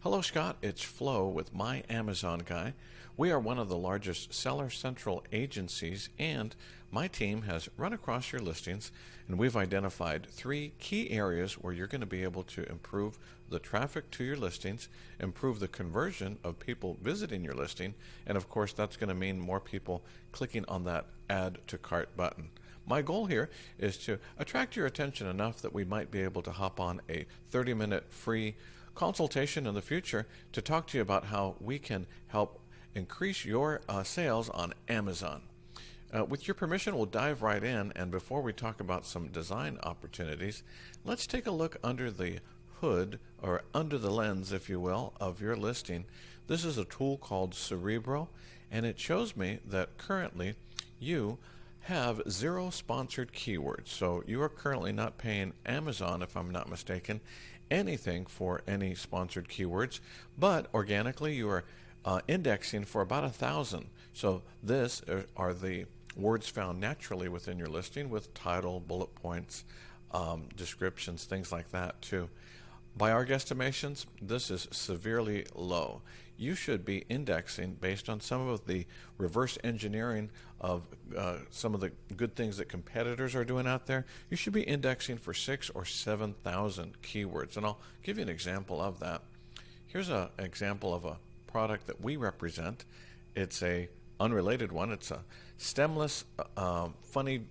Hello, Scott. It's Flo with My Amazon Guy. We are one of the largest Seller Central agencies, and my team has run across your listings, and we've identified 3 key areas where you're going to be able to improve the traffic to your listings, improve the conversion of people visiting your listing, and of course, that's going to mean more people clicking on that Add to Cart button. My goal here is to attract your attention enough that we might be able to hop on a 30-minute free consultation in the future to talk to you about how we can help increase your sales on Amazon. With your permission, we'll dive right in, and before we talk about some design opportunities, let's take a look under the hood, or under the lens, if you will, of your listing. This is a tool called Cerebro, and it shows me that currently you have 0 sponsored keywords. So you are currently not paying Amazon, if I'm not mistaken, anything for any sponsored keywords, but organically you are indexing for about 1,000. So this are the words found naturally within your listing with title, bullet points, descriptions, things like that too. By our guesstimations, this is severely low. You should be indexing based on some of the reverse engineering of some of the good things that competitors are doing out there. You should be indexing for 6,000 or 7,000 keywords, and I'll give you an example of that. Here's an example of a product that we represent. It's a unrelated one. It's a stemless, funny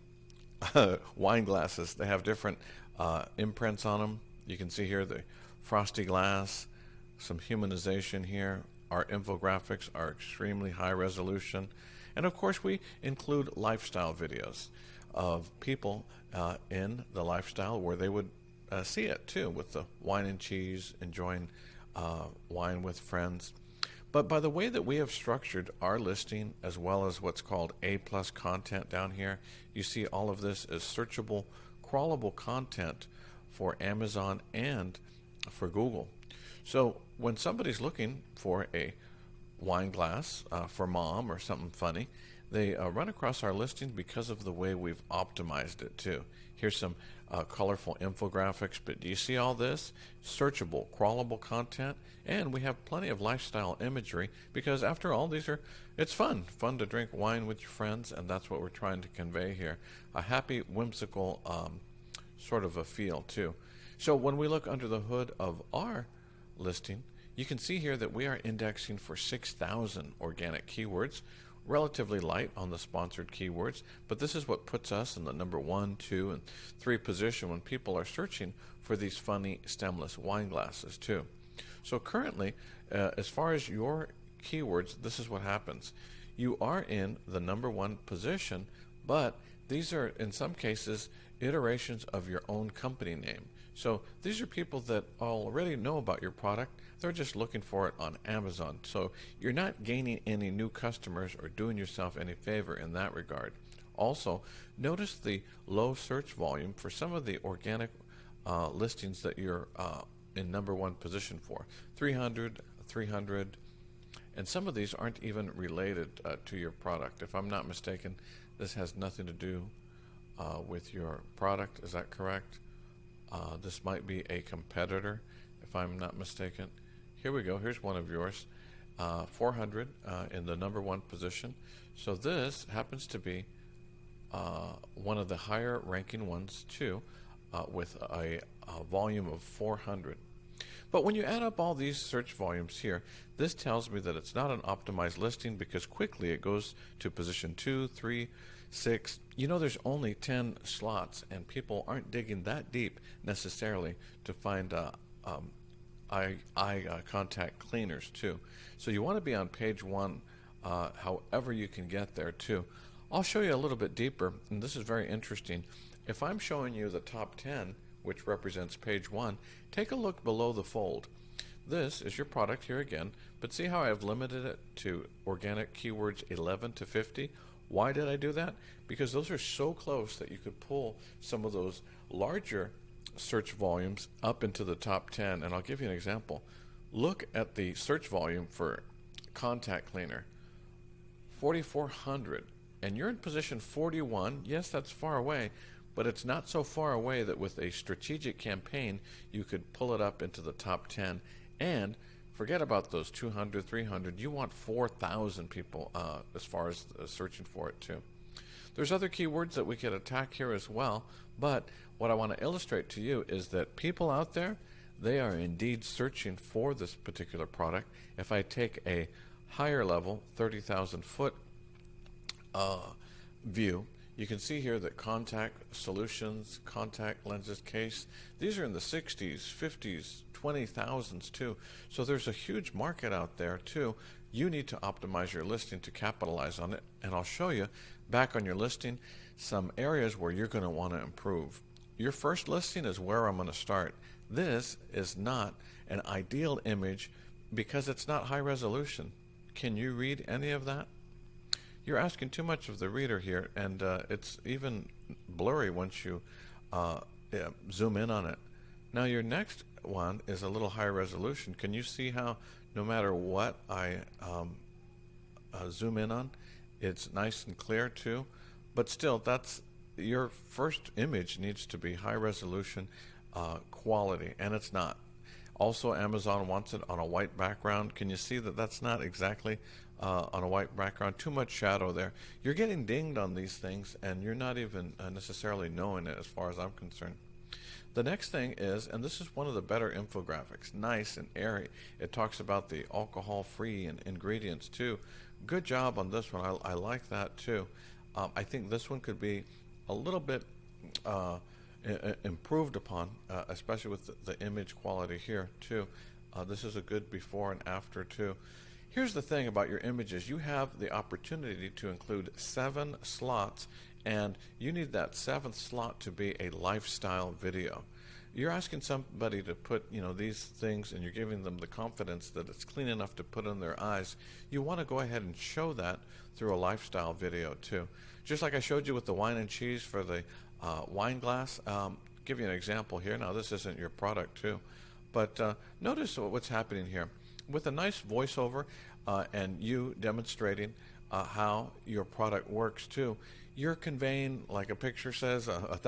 wine glasses. They have different imprints on them. You can see here the frosty glass, some humanization here. Our infographics are extremely high resolution. And of course, we include lifestyle videos of people in the lifestyle where they would see it too, with the wine and cheese, enjoying wine with friends. But by the way that we have structured our listing, as well as what's called A+ content down here, you see all of this is searchable, crawlable content for Amazon and for Google. So when somebody's looking for a wine glass for mom or something funny, they run across our listing because of the way we've optimized it too. Here's some colorful infographics, but do you see all this? Searchable, crawlable content, and we have plenty of lifestyle imagery because after all, it's fun to drink wine with your friends, and that's what we're trying to convey here. A happy, whimsical sort of a feel too. So when we look under the hood of our listing, you can see here that we are indexing for 6,000 organic keywords, relatively light on the sponsored keywords, but this is what puts us in the number 1, 2, and 3 position when people are searching for these funny stemless wine glasses too. So currently, as far as your keywords, this is what happens. You are in the number 1 position, but these are in some cases iterations of your own company name. So these are people that already know about your product. They're just looking for it on Amazon. So you're not gaining any new customers or doing yourself any favor in that regard. Also, notice the low search volume for some of the organic listings that you're in number 1 position for. 300, and some of these aren't even related to your product. If I'm not mistaken, this has nothing to do with your product. Is that correct? This might be a competitor, if I'm not mistaken. Here we go. Here's one of yours, 400 in the number 1 position. So this happens to be one of the higher ranking ones too, with a volume of 400. But when you add up all these search volumes here, this tells me that it's not an optimized listing because quickly it goes to position 2, 3, 6. You know, there's only 10 slots, and people aren't digging that deep necessarily to find eye contact cleaners too. So you want to be on page 1 however you can get there too. I'll show you a little bit deeper, and this is very interesting. If I'm showing you the top 10, which represents page 1, take a look below the fold. This is your product here again, but see how I've limited it to organic keywords 11 to 50? Why did I do that? Because those are so close that you could pull some of those larger search volumes up into the top 10. And I'll give you an example. Look at the search volume for contact cleaner, 4,400. And you're in position 41. Yes, that's far away, but it's not so far away that with a strategic campaign, you could pull it up into the top 10. And Forget about those 200, 300. You want 4,000 people as far as searching for it too. There's other keywords that we could attack here as well, but what I want to illustrate to you is that people out there, they are indeed searching for this particular product. If I take a higher level, 30,000 foot view, you can see here that contact solutions, contact lenses case, these are in the 60s, 50s, 20,000s too. So there's a huge market out there too. You need to optimize your listing to capitalize on it, and I'll show you back on your listing some areas where you're going to want to improve. Your first listing is where I'm going to start. This is not an ideal image because it's not high resolution. Can you read any of that? You're asking too much of the reader here, and it's even blurry once you zoom in on it. Now your next one is a little high resolution. Can you see how no matter what I zoom in on, it's nice and clear too? But still, that's your first image needs to be high resolution quality, and it's not. Also, Amazon wants it on a white background. Can you see that that's not exactly on a white background? Too much shadow there. You're getting dinged on these things, and you're not even necessarily knowing it as far as I'm concerned. The next thing is, and this is one of the better infographics, nice and airy. It talks about the alcohol-free and ingredients too. Good job on this one. I like that too. I think this one could be a little bit improved upon, especially with the image quality here too. This is a good before and after too. Here's the thing about your images. You have the opportunity to include 7 slots, and you need that 7th slot to be a lifestyle video. You're asking somebody to put, these things, and you're giving them the confidence that it's clean enough to put in their eyes. You want to go ahead and show that through a lifestyle video too. Just like I showed you with the wine and cheese for the wine glass. Give you an example here. Now this isn't your product too, but notice what's happening here. With a nice voiceover and you demonstrating how your product works too, you're conveying, like a picture says, a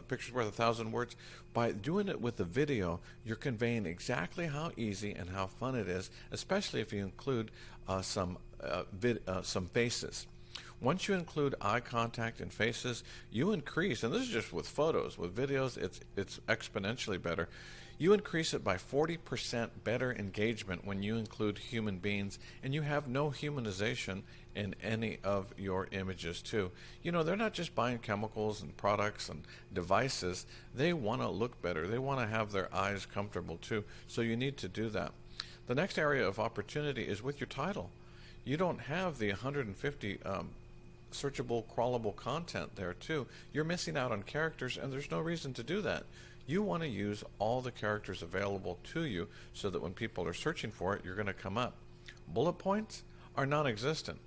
picture's worth 1,000 words. By doing it with the video, you're conveying exactly how easy and how fun it is, especially if you include some faces. Once you include eye contact and faces, you increase, and this is just with photos. With videos, it's exponentially better. You increase it by 40% better engagement when you include human beings, and you have no humanization in any of your images too. They're not just buying chemicals and products and devices. They want to look better. They want to have their eyes comfortable too, so you need to do that. The next area of opportunity is with your title. You don't have the 150 searchable, crawlable content there too. You're missing out on characters, and there's no reason to do that. You want to use all the characters available to you so that when people are searching for it, you're going to come up. Bullet points are non-existent.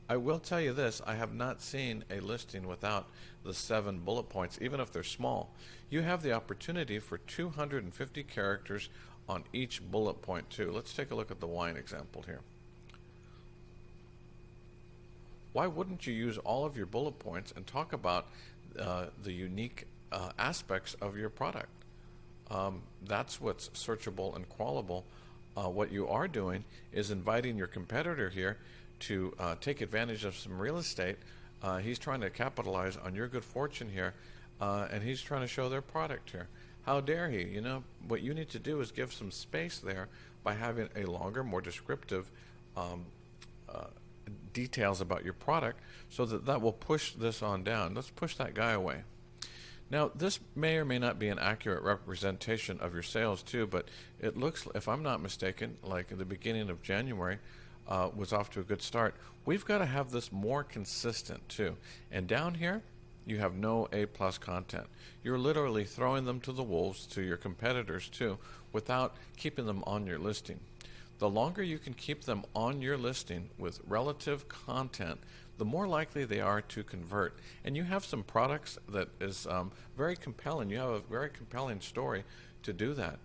I will tell you this, I have not seen a listing without the 7 bullet points, even if they're small. You have the opportunity for 250 characters on each bullet point too. Let's take a look at the wine example here. Why wouldn't you use all of your bullet points and talk about the unique aspects of your product? That's what's searchable and crawlable. What you are doing is inviting your competitor here to take advantage of some real estate. He's trying to capitalize on your good fortune here, and he's trying to show their product here. How dare he? What you need to do is give some space there by having a longer, more descriptive details about your product, so that will push this on down. Let's push that guy away. Now, this may or may not be an accurate representation of your sales too, but it looks, if I'm not mistaken, like at the beginning of January was off to a good start. We've got to have this more consistent too. And down here, you have no A+ content. You're literally throwing them to the wolves, to your competitors too, without keeping them on your listing. The longer you can keep them on your listing with relative content, the more likely they are to convert. And you have some products that is very compelling. You have a very compelling story to do that.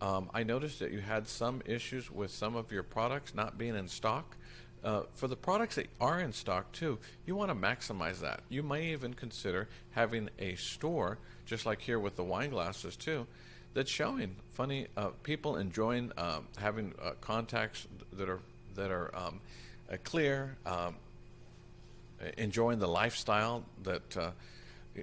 I noticed that you had some issues with some of your products not being in stock. For the products that are in stock too, you want to maximize that. You may even consider having a store, just like here with the wine glasses too, that's showing funny people enjoying having contacts that are clear, enjoying the lifestyle that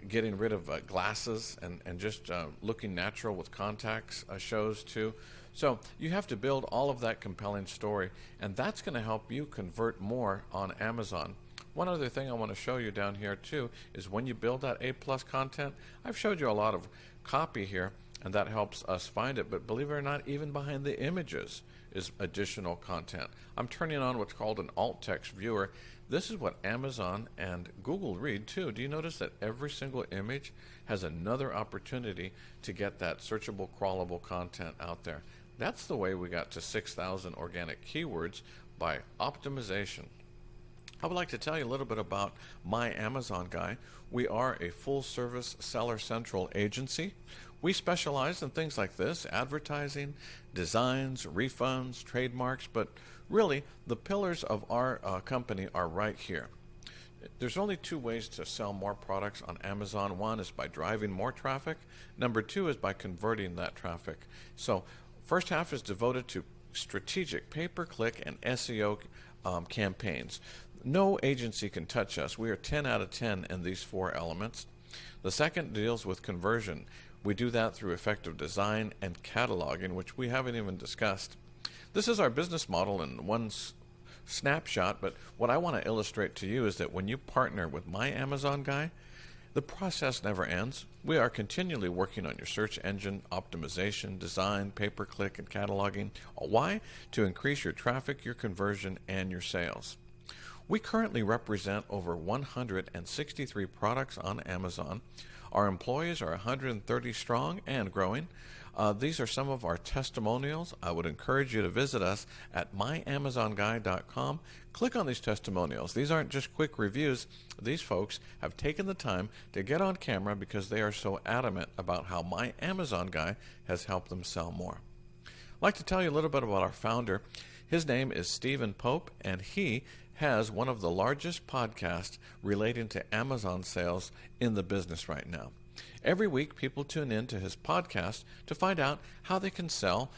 getting rid of glasses and just looking natural with contacts shows too. So you have to build all of that compelling story, and that's going to help you convert more on Amazon. One other thing I want to show you down here too is when you build that A+ content, I've showed you a lot of copy here, and that helps us find it, but believe it or not, even behind the images is additional content. I'm turning on what's called an alt text viewer. This is what Amazon and Google read too. Do you notice that every single image has another opportunity to get that searchable, crawlable content out there? That's the way we got to 6,000 organic keywords, by optimization. I would like to tell you a little bit about My Amazon Guy. We are a full-service Seller Central agency. We specialize in things like this: advertising, designs, refunds, trademarks, but really the pillars of our company are right here. There's only two ways to sell more products on Amazon. One is by driving more traffic. Number two is by converting that traffic. So first half is devoted to strategic pay-per-click and SEO campaigns. No agency can touch us. We are 10 out of 10 in these four elements. The second deals with conversion. We do that through effective design and cataloging, which we haven't even discussed. This is our business model in one snapshot, but what I want to illustrate to you is that when you partner with My Amazon Guy, the process never ends. We are continually working on your search engine optimization, design, pay-per-click, and cataloging. Why? To increase your traffic, your conversion, and your sales. We currently represent over 163 products on Amazon. Our employees are 130 strong and growing. These are some of our testimonials. I would encourage you to visit us at myamazonguy.com. Click on these testimonials. These aren't just quick reviews. These folks have taken the time to get on camera because they are so adamant about how My Amazon Guy has helped them sell more. I'd like to tell you a little bit about our founder. His name is Stephen Pope, and he has one of the largest podcasts relating to Amazon sales in the business right now. Every week, people tune in to his podcast to find out how they can sell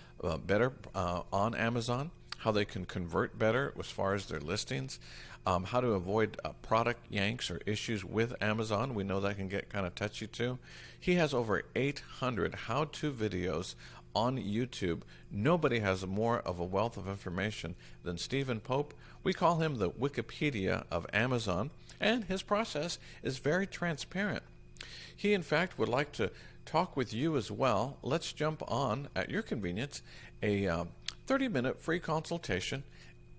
better on Amazon, how they can convert better as far as their listings, how to avoid product yanks or issues with Amazon. We know that can get kind of touchy too. He has over 800 how-to videos on YouTube. Nobody has more of a wealth of information than Stephen Pope. We call him the Wikipedia of Amazon, and his process is very transparent. He, in fact, would like to talk with you as well. Let's jump on, at your convenience, a 30-minute free consultation.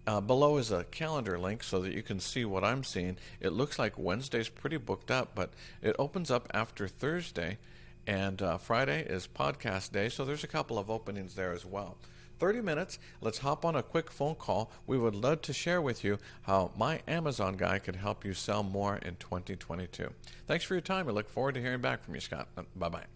Below is a calendar link so that you can see what I'm seeing. It looks like Wednesday's pretty booked up, but it opens up after Thursday, and Friday is podcast day, so there's a couple of openings there as well. 30 minutes, let's hop on a quick phone call. We would love to share with you how My Amazon Guy could help you sell more in 2022. Thanks for your time. I look forward to hearing back from you, Scott. Bye-bye.